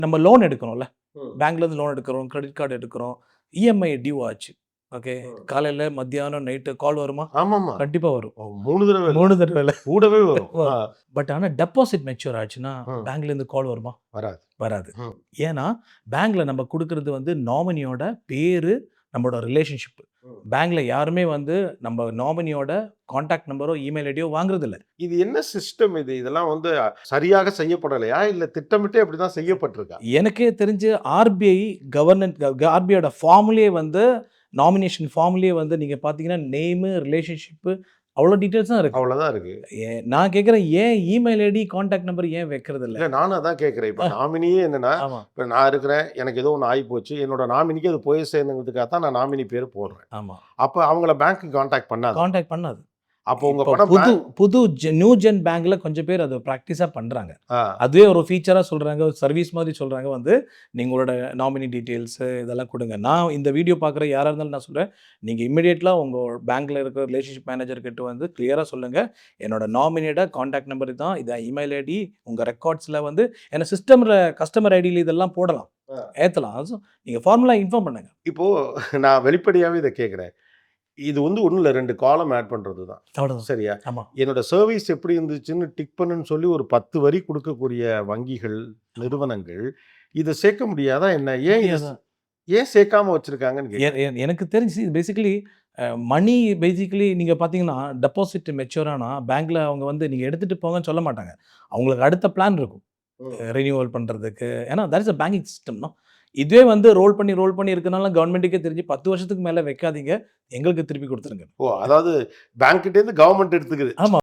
நம்ம லோன் எடுக்கிறோம்ல, ம். பேங்க்லேருந்து லோன் எடுக்கிறோம், கிரெடிட் கார்டு எடுக்கிறோம், இஎம்ஐ டியூ ஆச்சு. ஓகே. ம். காலையில, மத்தியானம், நைட்டு கால் வருமா? ஆமாமா. கண்டிப்பா வரும். 3 தடவ இல்ல. 3 தடவ இல்ல. கூடவே வரும். பட் ஆனா டெபாசிட் மெச்சூர் ஆச்சுன்னா, ம். பேங்க்லேருந்து கால் வருமா? வராது. வராது. ம். ஏன்னா, பேங்க்ல நம்ம குடுக்குறது வந்து நாமினியோட பேரு, நம்மளோட ரிலேஷன்ஷிப். ம். பேங்க்ல யாருமே வந்து நம்ம நாமினியோட கான்டாக்ட் நம்பரோ, இமெயில் ஐடியோ வாங்குறதில்ல. இது என்ன சிஸ்டம் இது? இதெல்லாம் வந்து சரியாக செய்யப்படலையா? இல்ல திட்டமிட்டே அப்படிதான் செய்யப்பட்டிருக்கா? எனக்கே தெரிஞ்சு ஆர்பிஐ ஆர்பிஐயோட ஃபார்ம்லயே வந்து நாமினேஷன் ஃபார்ம்லயே வந்து நீங்க பார்த்தீங்கன்னா, நேமு, ரிலேஷன்ஷிப்பு அவ்வளோ டீட்டெயில்ஸ் தான் இருக்கு. அவ்வளவுதான் இருக்கு. நான் கேட்கிறேன் ஏன் இமெயில் ஐடி, கான்டாக்ட் நம்பர் ஏன் வைக்கிறதில்ல? இல்ல நானும் அதான் கேட்கிறேன். இப்ப நாமினியே என்னன்னா, ஆமா, இப்ப நான் இருக்கிறேன். எனக்கு ஏதோ ஒண்ணு ஆயிப்போச்சு. என்னோட நாமினிக்கு அது போய் சேரணுங்கிறதுக்காக தான் நான் நாமினி பேரு போடுறேன். ஆமா. அப்ப அவங்கள பேங்க் கான்டாக்ட் பண்ணாது. கான்டாக்ட் பண்ணாது. அப்போ உங்க இப்போ பணம் புது நியூ ஜென் பேங்க்ல கொஞ்சம் பேர் அத பிராக்டிஸா பண்றாங்க. ஆ. அதுவே ஒரு ஃபீச்சரா சொல்றாங்க, ஒரு சர்வீஸ் மாதிரி சொல்றாங்க வந்து, நீங்களோட நாமினி டீட்டெயில்ஸ் இதெல்லாம் குடுங்க. நான் இந்த வீடியோ பார்க்குற யாரா இருந்தாலும் நான் சொல்றேன், நீங்க இமிடியேட்டா உங்க பேங்க்ல இருக்கிற ரிலேஷன்ஷிப் மேனேஜர் கிட்ட வந்து கிளியரா சொல்லுங்க. என்னோட நாமினியோட கான்டாக்ட் நம்பர் இதான். இதான் இமெயில் ஐடி. உங்க ரெக்கார்ட்ஸ்ல வந்து ஏன்னா சிஸ்டம்ல கஸ்டமர் ஐடில இதெல்லாம் போடலாம். ஏத்தலாம். நீங்க ஃபார்மலா இன்ஃபார்ம் பண்ணுங்க. இப்போ நான் வெளிப்படையாவே இத கேட்கிறேன். இது வந்து ஒண்ணும் இல்ல 2 காலம் ஆட் பண்றது தான். அவ்வளவுதான். சரியா? ஆமா. என்னோட சர்வீஸ் எப்படி இருந்துச்சுன்னு டிக் பண்ணுன்னு சொல்லி ஒரு 10 வரி குடுக்கக்கூடிய வங்கிகள், நிறுவனங்கள் இத சேர்க்க முடியாதா என்ன? ஏன் சேர்க்காம வச்சிருக்காங்கன்னு கேட்கிறேன். எனக்கு தெரிஞ்சு பேசிக்கலி மணி பேசிக்கலி நீங்க பார்த்தீங்கன்னா, டெபாசிட் மெச்சூர் ஆனா பேங்க்ல அவங்க வந்து நீங்க எடுத்துட்டு போங்கன்னு சொல்ல மாட்டாங்க. அவங்களுக்கு அடுத்த பிளான் இருக்கும். ம். ரினியூவல் பண்றதுக்கு. ஏன்னா that is a banking system no. இதுவே வந்து ரோல் பண்ணி இருக்கனால கவர்மெண்ட்டுக்கே தெரிஞ்சு 10 வருஷத்துக்கு மேல வைக்காதீங்க. எங்களுக்கு திருப்பி குடுத்துருங்க. அதாவது பேங்க் கிட்ட இருந்து கவர்ன்மெண்ட் எடுத்துக்குது. ஆமா.